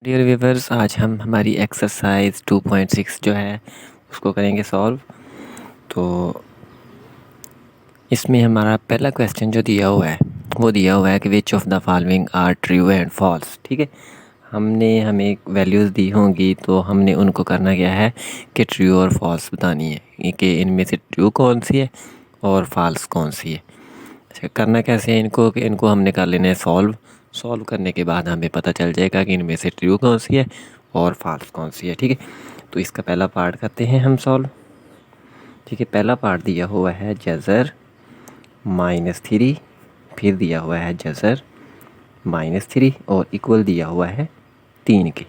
Dear viewers, आज हम हमारी एक्सरसाइज 2.6 जो है उसको करेंगे सॉल्व। तो इसमें हमारा पहला क्वेश्चन जो दिया हुआ है वो दिया हुआ है कि which of the following are true and false. ठीक है, हमें वैल्यूज़ दी होंगी तो हमने उनको करना क्या है कि ट्रू और फॉल्स बतानी है कि इनमें से ट्रू कौन सी है और फॉल्स कौन सी है। अच्छा, करना कैसे है इनको कि इनको हमने कर लेना है सॉल्व करने के बाद हमें पता चल जाएगा कि इनमें से ट्रू कौन सी है और फॉल्स कौन सी है। ठीक है, तो इसका पहला पार्ट करते हैं हम सॉल्व। ठीक है, पहला पार्ट दिया हुआ है जज़र -3, फिर दिया हुआ है जज़र -3 और इक्वल दिया हुआ है 3 के।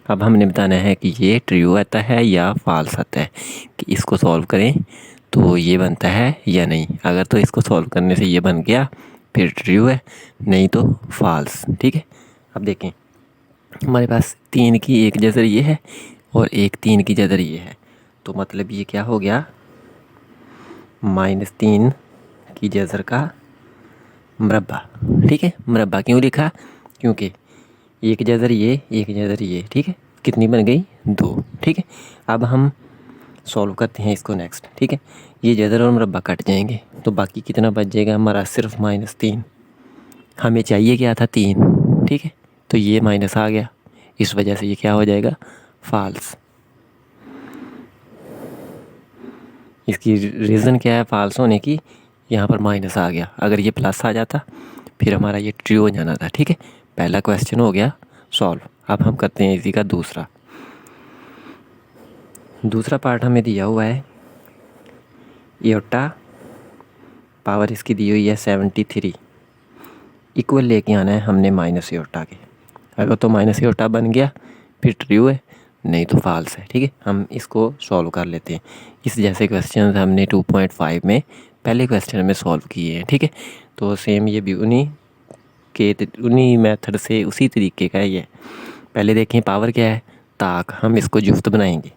अब हमने बताना है कि ये ट्रू आता है या फॉल्स आता है, कि इसको सॉल्व करें तो ये बनता है या नहीं। अगर तो इसको सॉल्व करने से ये बन गया फिर ट्रू है, नहीं तो फॉल्स। ठीक है, अब देखें हमारे पास 3 की एक जज़र ये है और एक 3 की जज़र ये है, तो मतलब ये क्या हो गया -3 की जज़र का मुरब्बा। ठीक है, मुरब्बा क्यों लिखा, क्योंकि एक जज़र ये एक जज़र ये। ठीक है, कितनी बन गई 2। ठीक है, अब हम सॉल्व करते हैं इसको नेक्स्ट। ठीक है, ये जज़र और मुरब्बा कट जाएंगे तो बाकी कितना बच जाएगा हमारा, सिर्फ -3। हमें चाहिए क्या था 3। ठीक है, तो ये माइनस आ गया, इस वजह से ये क्या हो जाएगा फॉल्स। इसकी रीज़न क्या है फॉल्स होने की, यहाँ पर माइनस आ गया, अगर ये प्लस आ जाता फिर हमारा ये ट्रू हो जाना था। ठीक है, पहला क्वेश्चन हो गया सॉल्व। अब हम करते हैं इसी का दूसरा पार्ट हमें दिया हुआ है एयोटा, पावर इसकी दी हुई है 73, इक्वल लेके आना है हमने माइनस एयोटा के। अगर तो माइनस एयोटा बन गया फिर ट्रू है, नहीं तो फॉल्स है। ठीक है, हम इसको सॉल्व कर लेते हैं। इस जैसे क्वेश्चन हमने 2.5 में पहले क्वेश्चन में सॉल्व किए हैं। ठीक है, तो सेम ये भी उन्हीं मेथड से उसी तरीके का ही है। पहले देखें पावर क्या है, ताक, हम इसको जुफ्त बनाएंगे।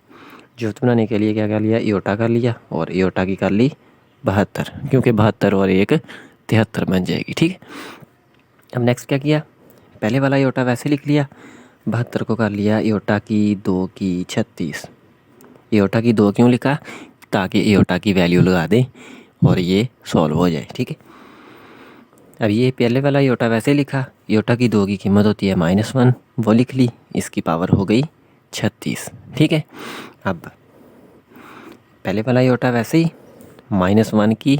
जुफ्त बनाने के लिए क्या कर लिया, एयोटा कर लिया और एयोटा की कर ली 72, क्योंकि 72 और 1 73 बन जाएगी। ठीक है, अब नेक्स्ट क्या किया, पहले वाला एयोटा वैसे लिख लिया, 72 को कर लिया एयोटा की 2 की 36। एयोटा की 2 क्यों लिखा, ताकि एयोटा की वैल्यू लगा दें और ये सॉल्व हो जाए। ठीक है, अब ये पहले वाला एयोटा वैसे लिखा, एयोटा की 2 की कीमत होती है -1, वो लिख ली, इसकी पावर हो गई 36। ठीक है, अब पहले वाला एयोटा वैसे ही -1 की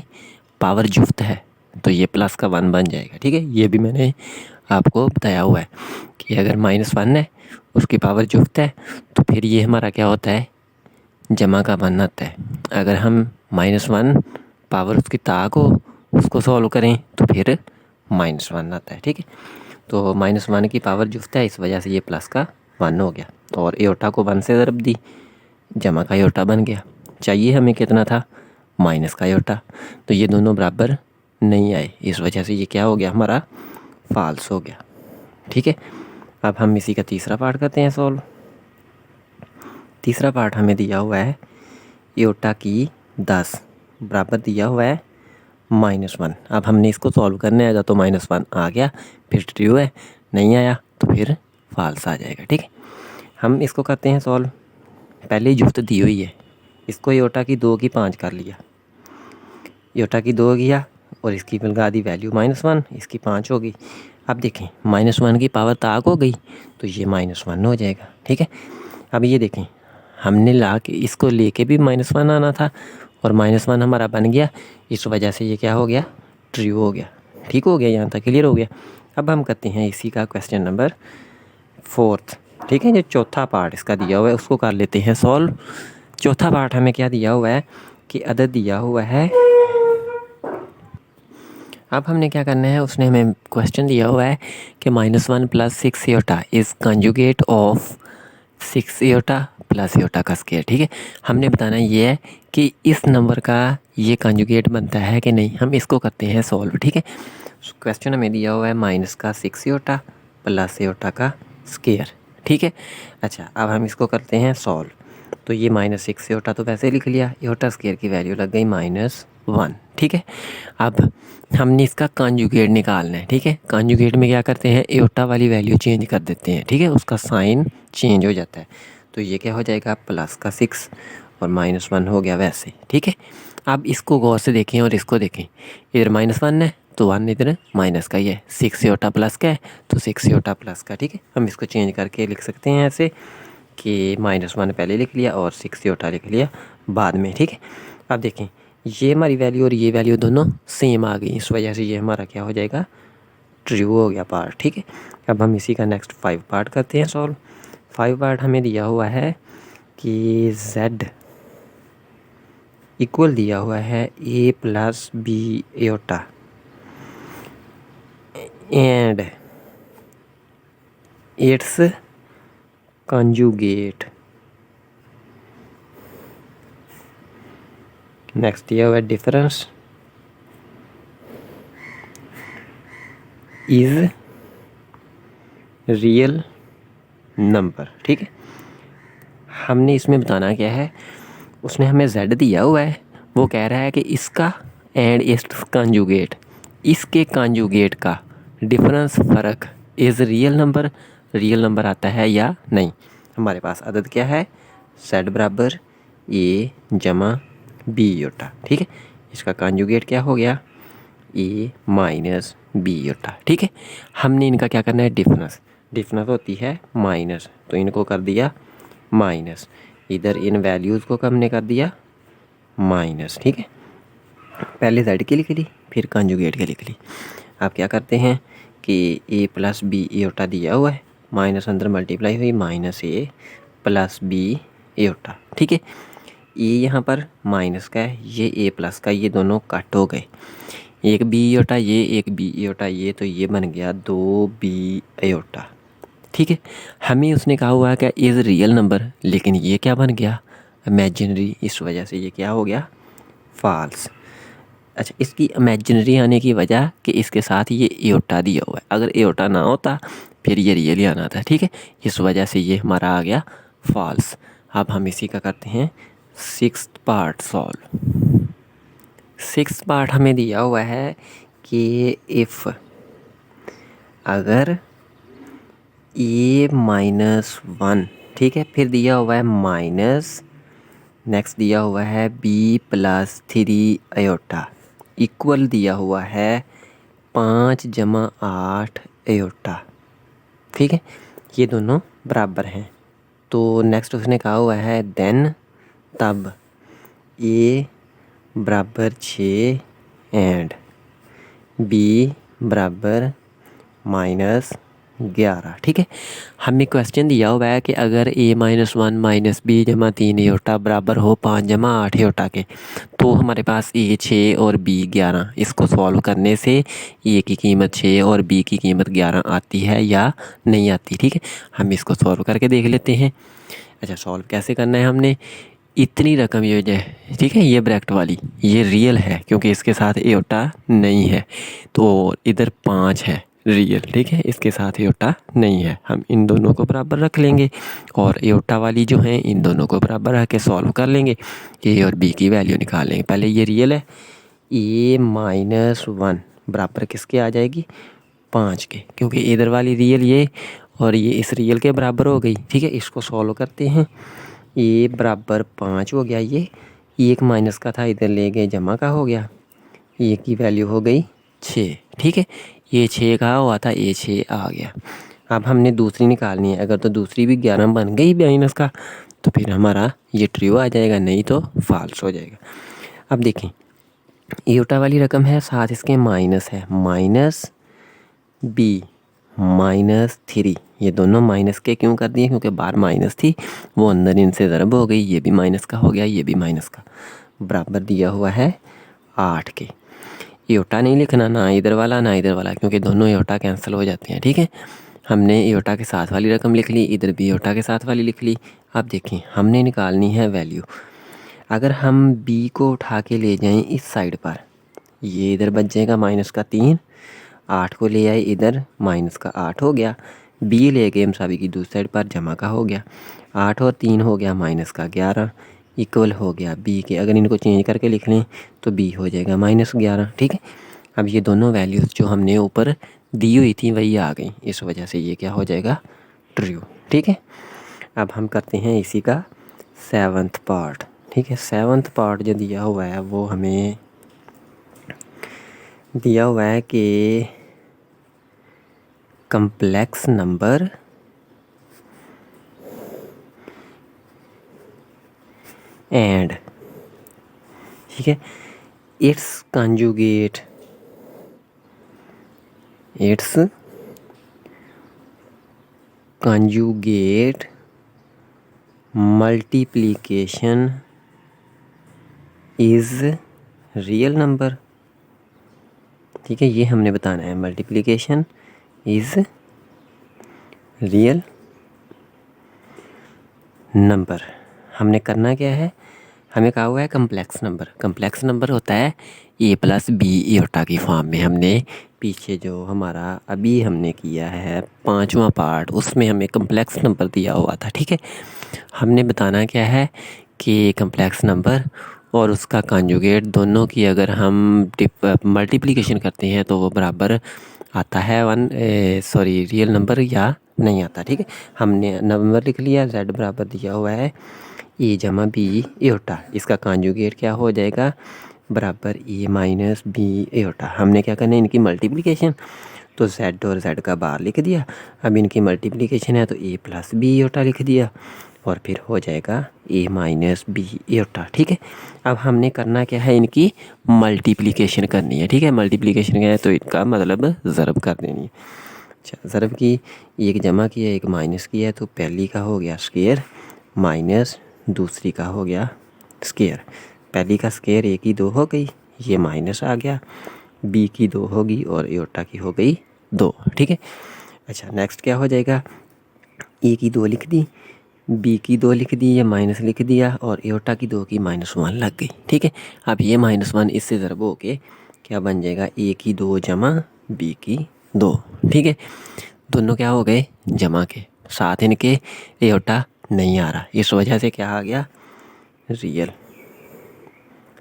पावर जुफ्त है तो ये प्लस का 1 बन जाएगा। ठीक है, ये भी मैंने आपको बताया हुआ है कि अगर -1 है उसकी पावर जुफ्त है तो फिर ये हमारा क्या होता है, जमा का 1 आता है। अगर हम -1 पावर उसकी ता को उसको सॉल्व करें तो फिर -1 आता है। ठीक है, तो -1 की पावर जुफ्त है, इस वजह से ये प्लस का 1 हो गया और एयोटा को 1 से ज़रब दी, जमा का एयोटा बन गया। चाहिए हमें कितना था, माइनस का एयोटा, तो ये दोनों बराबर नहीं आए, इस वजह से ये क्या हो गया हमारा फॉल्स हो गया। ठीक है, अब हम इसी का तीसरा पार्ट करते हैं सॉल्व। तीसरा पार्ट हमें दिया हुआ है एयोटा की 10 बराबर दिया हुआ है -1। अब हमने इसको सॉल्व करने आएगा तो -1 आ गया फिर ट्रू है, नहीं आया तो फिर फॉल्स आ जाएगा। ठीक है, हम इसको करते हैं सॉल्व। पहले ही जुफ्त दी हुई है, इसको एयोटा की 2 की 5 कर लिया, एयोटा की 2 किया और इसकी लगा दी वैल्यू -1, इसकी 5 होगी। अब देखें -1 की पावर ताक हो गई तो ये -1 हो जाएगा। ठीक है, अब ये देखें हमने ला के इसको लेके भी -1 आना था और -1 हमारा बन गया, इस वजह से ये क्या हो गया ट्रू हो गया। ठीक हो गया, यहाँ तक क्लियर हो गया। अब हम करते हैं इसी का क्वेश्चन नंबर 4। ठीक है, जो चौथा पार्ट इसका दिया हुआ है उसको कर लेते हैं सॉल्व। चौथा पार्ट हमें क्या दिया हुआ है कि अदद दिया हुआ है। अब हमने क्या करना है, उसने हमें क्वेश्चन दिया हुआ है कि -1 + 6 aorta is conjugate of 6 aorta plus aorta का स्क्वायर। ठीक है, हमने बताना ये है कि इस नंबर का ये कंजुगेट बनता है कि नहीं, हम इसको करते हैं सॉल्व। ठीक है, क्वेश्चन हमें दिया हुआ है -6 एयोटा प्लस एयोटा का स्क्वायर। ठीक है, अच्छा अब हम इसको करते हैं सॉल्व। तो ये -6 एओटा तो वैसे लिख लिया, एओटा स्क्वायर की वैल्यू लग गई -1, ठीक है। अब हमने इसका कॉन्जुगेट निकालना है, ठीक है। कॉन्जुगेट में क्या करते हैं, एओटा वाली वैल्यू चेंज कर देते हैं, ठीक है, उसका साइन चेंज हो जाता है। तो ये क्या हो जाएगा, प्लस का 6 और -1 हो गया वैसे, ठीक है। अब इसको गौर से देखें और इसको देखें, इधर -1 है तो 1 इधर माइनस का ही है, 6 एओटा प्लस का है तो 6 एओटा प्लस का, ठीक है। हम इसको चेंज करके लिख सकते हैं ऐसे कि -1 पहले लिख लिया और 6 एओटा लिख लिया बाद में, ठीक है। अब देखें ये हमारी वैल्यू और ये वैल्यू दोनों सेम आ गई, इस वजह से ये हमारा क्या हो जाएगा, ट्रू हो गया पार्ट, ठीक है। अब हम इसी का नेक्स्ट 5 पार्ट करते हैं सॉल्व। 5 पार्ट हमें दिया हुआ है कि z इक्वल दिया हुआ है a + b aorta and it's conjugate. Next दिया हुआ है डिफरेंस इज रियल नंबर, ठीक है। हमने इसमें बताना क्या है, उसने हमें z दिया हुआ है, वो कह रहा है कि इसका एंड इट्स कंजुगेट, इसके कंजुगेट का डिफरेंस फ़र्क is real number, real number आता है या नहीं। हमारे पास अदद क्या है, z बराबर a जमा b एओटा, ठीक है। इसका कंजुगेट क्या हो गया, a माइनस b एओटा, ठीक है। हमने इनका क्या करना है, डिफरेंस, डिफरेंस होती है माइनस, तो इनको कर दिया माइनस, इधर इन वैल्यूज़ को हमने कर दिया माइनस, ठीक है। पहले z की लिख ली फिर कंजुगेट की लिख ली। अब क्या करते हैं कि a + b एओटा दिया हुआ है, माइनस अंदर मल्टीप्लाई हुई -a + b एओटा, ठीक है। ये यहाँ पर माइनस का है, ये a प्लस का, ये दोनों कट हो गए, एक b एओटा ये, एक b एओटा ये, तो ये बन गया 2b एओटा, ठीक है। हमें उसने कहा हुआ है कि इज़ रियल नंबर, लेकिन ये क्या बन गया, इमेजिनरी, इस वजह से ये क्या हो गया, फॉल्स। अच्छा, इसकी इमेजिनरी आने की वजह कि इसके साथ ये एओटा दिया हुआ है, अगर एओटा ना होता फिर ये रियल ही आना था, ठीक है। इस वजह से ये हमारा आ गया फॉल्स। अब हम इसी का करते हैं 6th part solve. 6th part हमें दिया हुआ है कि इफ़ अगर a-1, ठीक है, फिर दिया हुआ है माइनस, नेक्स्ट दिया हुआ है b + 3 एओटा इक्वल दिया हुआ है 5 जमा 8 एओटा, ठीक है। ये दोनों बराबर हैं, तो नेक्स्ट उसने कहा हुआ है देन तब a बराबर 6 एंड b बराबर -11, ठीक है। हमें क्वेश्चन दिया हुआ है कि अगर a-1 - b जमा 3 एओटा बराबर हो 5 जमा 8 एओटा के, तो हमारे पास a 6 और b 11, इसको सॉल्व करने से a की कीमत 6 और b की कीमत 11 आती है या नहीं आती, ठीक है। हम इसको सॉल्व करके देख लेते हैं। अच्छा, सॉल्व कैसे करना है, हमने इतनी रकम ये जो है, ठीक है, ये ब्रैकेट वाली ये रियल है क्योंकि इसके साथ एओटा नहीं है, तो इधर 5 है रियल, ठीक है, इसके साथ एओटा नहीं है। हम इन दोनों को बराबर रख लेंगे और एओटा वाली जो है इन दोनों को बराबर रख के सॉल्व कर लेंगे, ए और बी की वैल्यू निकाल लेंगे। पहले ये रियल है, a-1 बराबर किसके आ जाएगी, 5 के, क्योंकि इधर वाली रियल ये और ये इस रियल के बराबर हो गई, ठीक है। इसको सॉल्व करते हैं, a बराबर 5 हो गया, ये एक माइनस का था इधर ले गए जमा का हो गया, ए की वैल्यू हो गई 6, ठीक है। ये 6 कहा हुआ था, ये 6 आ गया। अब हमने दूसरी निकालनी है, अगर तो दूसरी भी 11 बन गई माइनस का तो फिर हमारा ये ट्रू आ जाएगा, नहीं तो फॉल्स हो जाएगा। अब देखें एओटा वाली रकम है, साथ इसके माइनस है, -b -3, ये दोनों माइनस के क्यों कर दिए, क्योंकि बाहर माइनस थी, वो अंदर इनसे ज़रब हो गई, ये भी माइनस का हो गया, ये भी माइनस का, बराबर दिया हुआ है 8 के। एओटा नहीं लिखना, ना इधर वाला ना इधर वाला, क्योंकि दोनों एओटा कैंसिल हो जाते हैं, ठीक है। हमने एओटा के साथ वाली रकम लिख ली, इधर भी एओटा के साथ वाली लिख ली। अब देखें हमने निकालनी है वैल्यू, अगर हम b को उठा के ले जाएं इस साइड पर, ये इधर बच जाएगा -3, 8 को ले आए इधर -8 हो गया, बी लेके मसावी की दूसरी साइड पर जमा का हो गया 8 और 3 हो गया माइनस का 11 इक्वल हो गया बी के। अगर इनको चेंज करके लिख लें तो बी हो जाएगा -11। ठीक है, अब ये दोनों वैल्यूज़ जो हमने ऊपर दी हुई थी वही आ गई, इस वजह से ये क्या हो जाएगा ट्रू। ठीक है, अब हम करते हैं इसी का 7th पार्ट। ठीक है, 7th पार्ट जो दिया हुआ है वो हमें दिया हुआ है कि कम्प्लेक्स नंबर एंड, ठीक है, it's conjugate multiplication is real number. ठीक है, ये हमने बताना है, मल्टीप्लिकेशन इज़ रियल नंबर। हमने करना क्या है, हमें कहा हुआ है कम्प्लेक्स नंबर। कम्प्लेक्स नंबर होता है a+b एयोटा की फॉर्म में। हमने पीछे जो हमारा अभी हमने किया है 5वां पार्ट, उसमें हमें कम्प्लेक्स नंबर दिया हुआ था। ठीक है, हमने बताना क्या है कि कम्प्लेक्स नंबर और उसका कॉन्जुगेट दोनों की अगर हम मल्टीप्लिकेशन करते हैं तो वो बराबर आता है रियल नंबर या नहीं आता। ठीक है, हमने नंबर लिख लिया, z बराबर दिया हुआ है a+b एयोटा, इसका कॉन्जुगेट क्या हो जाएगा बराबर a-b एयोटा। हमने क्या करना है, इनकी मल्टीप्लिकेशन, तो z और z का बार लिख दिया। अब इनकी मल्टीप्लिकेशन है तो a+b एयोटा लिख दिया और फिर हो जाएगा a-b एयोटा। ठीक है, अब हमने करना क्या है, इनकी मल्टीप्लिकेशन करनी है। ठीक है, मल्टीप्लिकेशन क्या है तो इनका मतलब ज़रब कर देनी है। अच्छा, ज़रब की, एक जमा किया एक माइनस किया, तो पहली का हो गया स्क्वायर माइनस दूसरी का हो गया स्क्वायर। पहली का स्क्वायर a की 2 हो गई, ये माइनस आ गया, b की 2 होगी और एयोटा की हो गई 2। ठीक है, अच्छा नेक्स्ट क्या हो जाएगा, a की 2 लिख दी, b की 2 लिख दी, ये माइनस लिख दिया और एयोटा की 2 की -1 लग गई। ठीक है, अब ये -1 इससे ज़रब हो के क्या बन जाएगा, a की 2 जमा b की 2। ठीक है, दोनों क्या हो गए जमा के, साथ इनके एयोटा नहीं आ रहा, इस वजह से क्या आ गया रियल।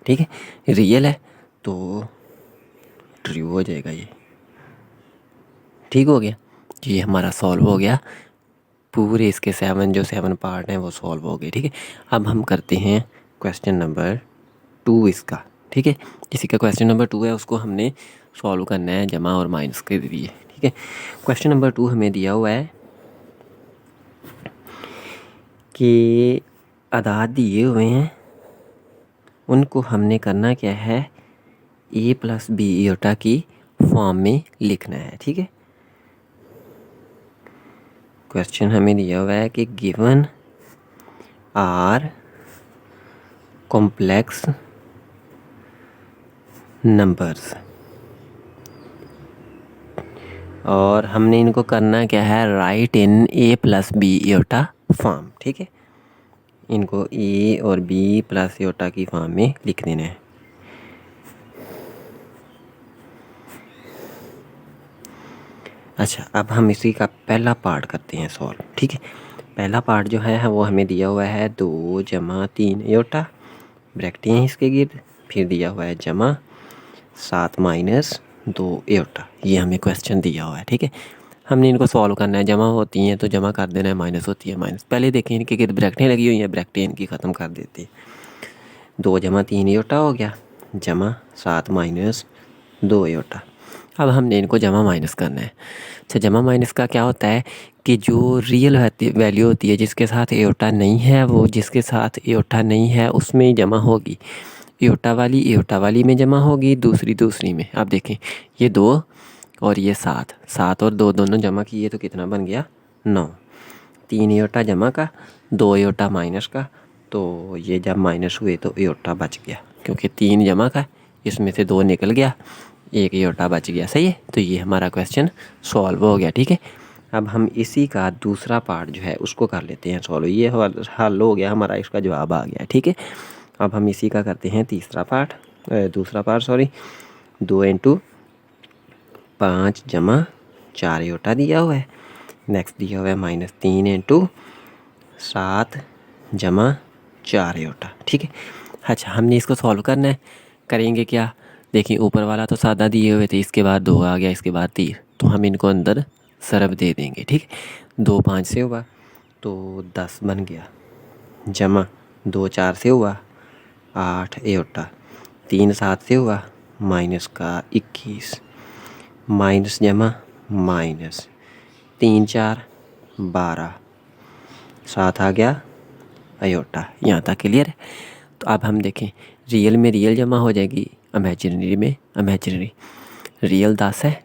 ठीक है, रियल है तो ट्रू हो जाएगा ये। ठीक हो गया, ये हमारा सॉल्व हो गया, पूरे इसके 7 पार्ट हैं वो सॉल्व हो गए। ठीक है, अब हम करते हैं क्वेश्चन नंबर 2 इसका। ठीक है, इसी का क्वेश्चन नंबर 2 है, उसको हमने सॉल्व करना है जमा और माइनस के लिए। ठीक है, क्वेश्चन नंबर 2 हमें दिया हुआ है कि अदाद दिए हुए हैं, उनको हमने करना क्या है, a+b एयोटा की फॉर्म में लिखना है। ठीक है, क्वेश्चन हमें दिया हुआ है कि गिवन आर कॉम्प्लेक्स नंबर्स, और हमने इनको करना क्या है, राइट इन a+b एयोटा फॉर्म। ठीक है, इनको a और b प्लस एयोटा की फॉर्म में लिख देना है। अच्छा, अब हम इसी का पहला पार्ट करते हैं सॉल्व। ठीक है, पहला पार्ट जो है वो हमें दिया हुआ है 2 जमा 3 एयोटा, ब्रैकेट हैं इसके गिर्द, फिर दिया हुआ है जमा 7 माइनस 2 एयोटा, ये हमें क्वेश्चन दिया हुआ है। ठीक है, हमने इनको सॉल्व करना है, जमा होती हैं तो जमा कर देना है, माइनस होती है माइनस। पहले देखें इनके गिर्द ब्रैकेटें लगी हुई हैं, ब्रैकेटें इनकी ख़त्म कर देते हैं। 2 जमा 3 एयोटा हो गया, जमा 7 माइनस 2 एयोटा। अब हमने इनको जमा माइनस करना है। अच्छा, जमा माइनस का क्या होता है कि जो रियल वैल्यू होती है जिसके साथ एयोटा नहीं है, वो जिसके साथ एयोटा नहीं है उसमें ही जमा होगी, एयोटा वाली में जमा होगी, दूसरी में। अब देखें ये 2 और ये 7 और 2 दोनों जमा किए तो कितना बन गया 9। 3 एयोटा जमा का, 2 एयोटा माइनस का, तो ये जब माइनस हुए तो एयोटा बच गया, क्योंकि 3 जमा का इसमें से 2 निकल गया, 1 एयोटा बच गया। सही है, तो ये हमारा क्वेश्चन सॉल्व हो गया। ठीक है, अब हम इसी का दूसरा पार्ट जो है उसको कर लेते हैं सॉल्व। ये हल हो गया हमारा, इसका जवाब आ गया। ठीक है, अब हम इसी का करते हैं दूसरा पार्ट 2 × 5 जमा 4 एयोटा दिया हुआ है, नेक्स्ट दिया हुआ है -3 इंटू 7 जमा 4 योटा। ठीक है, अच्छा हमने इसको सॉल्व करना है। करेंगे क्या, देखिए ऊपर वाला तो सादा दिए हुए थे, इसके बाद 2 आ गया, इसके बाद 3, तो हम इनको अंदर सरब दे देंगे। ठीक है, 2 5 से हुआ तो 10 बन गया, जमा 2 4 से हुआ 8 योटा, 3 7 से हुआ माइनस का 21, माइनस जमा माइनस 3 4 12, 7 आ गया अयोटा। यहाँ तक क्लियर है। तो अब हम देखें, रियल में रियल जमा हो जाएगी, इमेजिनरी में इमेजिनरी। रियल 10 है,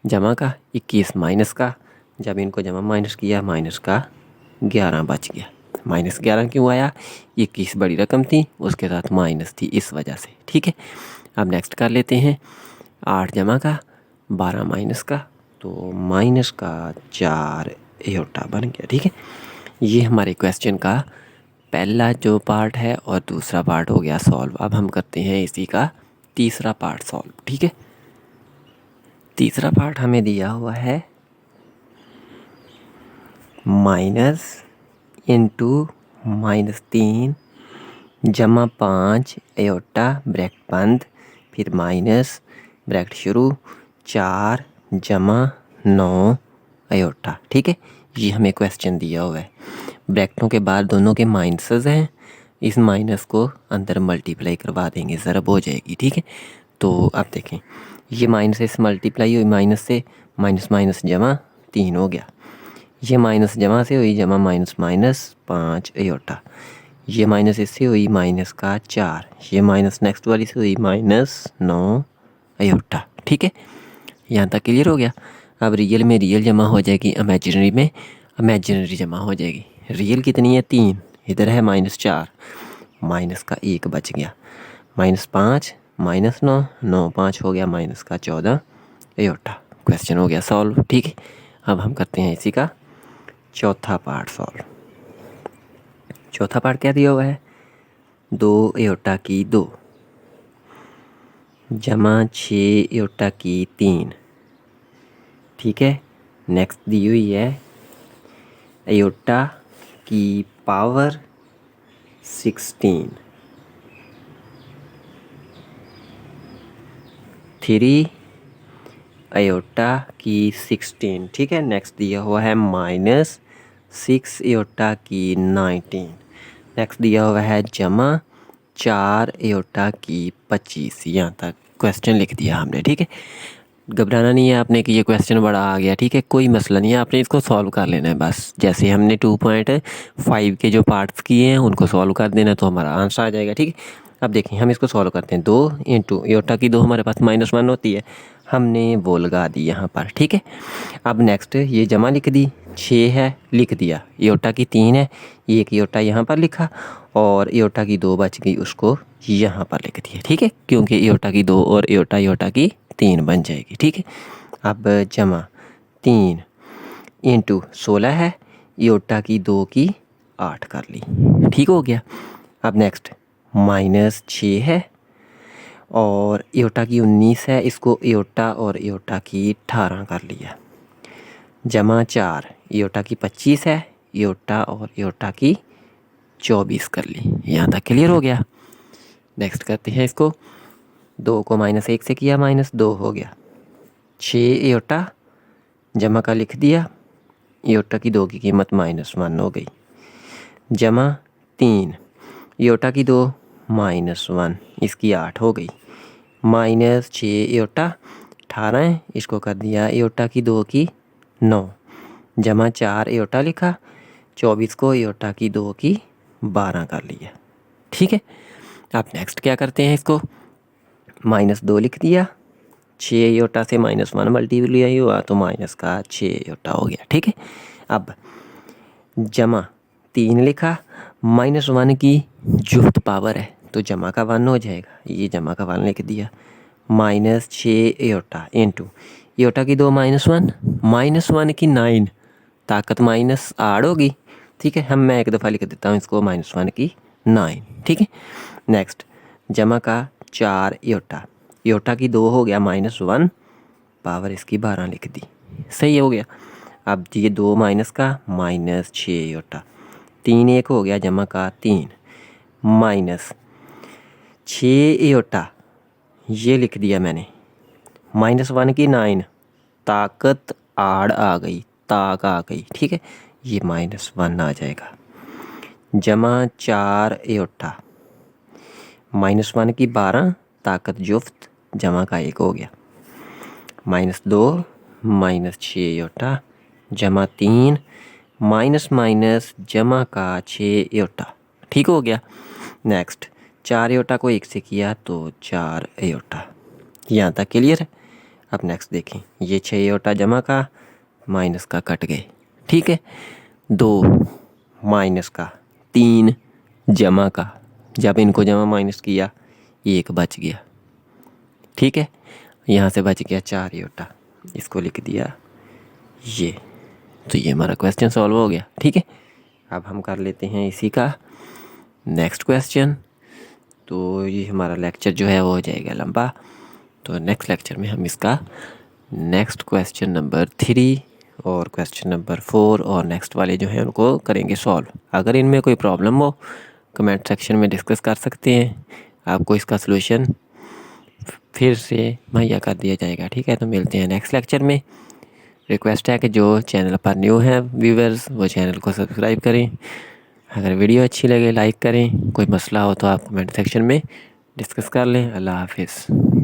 जमा का 21 माइनस का, जब इनको जमा माइनस किया माइनस का 11 बच गया। -11 क्यों आया, 21 बड़ी रकम थी, उसके साथ माइनस थी, इस वजह से। ठीक है, अब नेक्स्ट कर लेते हैं, 8 जमा का 12 माइनस का, तो माइनस का 4 योटा बन गया। ठीक है, ये हमारे क्वेश्चन का पहला जो पार्ट है और दूसरा पार्ट हो गया सॉल्व। अब हम करते हैं इसी का तीसरा पार्ट सॉल्व। ठीक है, तीसरा पार्ट हमें दिया हुआ है माइनस इंटू -3 जमा 5 अयोटा ब्रैकेट बंद, फिर माइनस ब्रैकेट शुरू 4 जमा 9 अयोटा। ठीक है, ये हमें क्वेश्चन दिया हुआ है। ब्रैकेटों के बाद दोनों के माइनसेस हैं, इस माइनस को अंदर मल्टीप्लाई करवा देंगे, ज़रब हो जाएगी। ठीक है, तो अब देखें, ये माइनस से मल्टीप्लाई हुई, माइनस से माइनस माइनस जमा 3 हो गया, ये माइनस जमा से हुई जमा माइनस माइनस 5 अयोटा, ये माइनस इससे हुई माइनस का 4, ये माइनस नेक्स्ट वाली से हुई -9 अयोटा। ठीक है, यहाँ तक क्लियर हो गया। अब रियल में रियल जमा हो जाएगी, इमेजिनरी में इमेजिनरी जमा हो जाएगी। रियल कितनी है 3, इधर है -4, माइनस का 1 बच गया, -5 -9, 9 5 हो गया, माइनस का 14 अयोटा। क्वेश्चन हो गया सॉल्व। ठीक है, अब हम करते हैं इसी का चौथा पार्ट सॉल्व। चौथा पार्ट क्या दिया हुआ है, 2 अयोटा की 2 जमा 6 अयोटा की 3। ठीक है, नेक्स्ट दी हुई है अयोटा की पावर 16, 3 अयोटा की 16। ठीक है, नेक्स्ट दिया हुआ है -6 अयोटा की 19। नेक्स्ट दिया हुआ है जमा 4 अयोटा की 25। यहाँ तक क्वेश्चन लिख दिया हमने। ठीक है, घबराना नहीं है आपने कि ये क्वेश्चन बड़ा आ गया। ठीक है, कोई मसला नहीं है, आपने इसको सॉल्व कर लेना है बस। जैसे हमने 2.5 के जो पार्ट्स किए हैं उनको सॉल्व कर देना तो हमारा आंसर आ जाएगा। ठीक है, अब देखिए हम इसको सॉल्व करते हैं। 2 इंटू योटा की 2 हमारे पास -1 होती है, हमने वो लगा दी यहाँ पर। ठीक है, अब नेक्स्ट ये जमा लिख दी, 6 है लिख दिया, योटा की 3 है, 1 योटा यहाँ पर लिखा और योटा की 2 बच गई, उसको यहाँ पर लिख दिया। ठीक है, क्योंकि योटा की 2 और योटा की 3 बन जाएगी। ठीक है, अब जमा 3 इंटू 16 है, योटा की 2 की 8 कर ली। ठीक हो गया। अब नेक्स्ट -6 है और योटा की 19 है, इसको योटा और योटा की 18 कर लिया, जमा 4 योटा की 25 है, योटा और योटा की 24 कर ली। यहाँ तक क्लियर हो गया। नेक्स्ट करते हैं इसको, 2 को -1 से किया, -2 हो गया, 6 योटा जमा का लिख दिया, योटा की 2 की कीमत -1 हो गई, जमा 3 योटा की 2 -1, इसकी 8 हो गई, -6 योटा 18 है, इसको कर दिया योटा की 2 की 9, जमा 4 योटा लिखा, 24 को योटा की 2 की 12 कर लिया। ठीक है, अब नेक्स्ट क्या करते हैं, इसको -2 लिख दिया, 6 योटा से -1 मल्टीप्लाई हुआ तो माइनस का 6 योटा हो गया। ठीक है, अब जमा 3 लिखा, -1 की जुफ्त पावर है तो जमा का 1 हो जाएगा, ये जमा का 1 लिख दिया, -6 योटा इंटू योटा की 2 -1, -1 की 9 ताकत -8 होगी। ठीक है, मैं एक दफ़ा लिख देता हूँ इसको, -1 की 9। ठीक है, नेक्स्ट जमा का 4 योटा, योटा की 2 हो गया -1, पावर इसकी 12 लिख दी, सही हो गया। अब ये 2 माइनस का माइनस 6 योटा, 3 1 हो गया जमा का 3 माइनस 6 योटा, ये लिख दिया मैंने, -1 की 9 ताकत आड़ आ गई, ताक आ गई, ठीक है, ये -1 आ जाएगा, जमा 4 योटा, -1 की 12 ताकत जुफ्त जमा का 1 हो गया, -2 -6 योटा जमा 3 माइनस माइनस जमा का 6 योटा, ठीक हो गया। नेक्स्ट 4 योटा को 1 से किया तो 4 योटा, यहाँ तक क्लियर है। अब नेक्स्ट देखें, ये 6 योटा जमा का माइनस का कट गए, ठीक है, 2 माइनस का 3 जमा का, जब इनको जमा माइनस किया 1 बच गया, ठीक है, यहाँ से बच गया 4 योटा, इसको लिख दिया ये, तो ये हमारा क्वेश्चन सॉल्व हो गया, ठीक है। अब हम कर लेते हैं इसी का नेक्स्ट क्वेश्चन। तो ये हमारा लेक्चर जो है वो हो जाएगा लंबा, तो नेक्स्ट लेक्चर में हम इसका नेक्स्ट क्वेश्चन नंबर 3 और क्वेश्चन नंबर 4 और नेक्स्ट वाले जो हैं उनको करेंगे सॉल्व। अगर इनमें कोई प्रॉब्लम हो कमेंट सेक्शन में डिस्कस कर सकते हैं, आपको इसका सलूशन फिर से मुहैया कर दिया जाएगा, ठीक है। तो मिलते हैं नेक्स्ट लेक्चर में। रिक्वेस्ट है कि जो चैनल पर न्यू हैं व्यूवर्स वो चैनल को सब्सक्राइब करें, अगर वीडियो अच्छी लगे लाइक करें, कोई मसला हो तो आप कमेंट सेक्शन में डिस्कस कर लें। अल्लाह हाफिज़।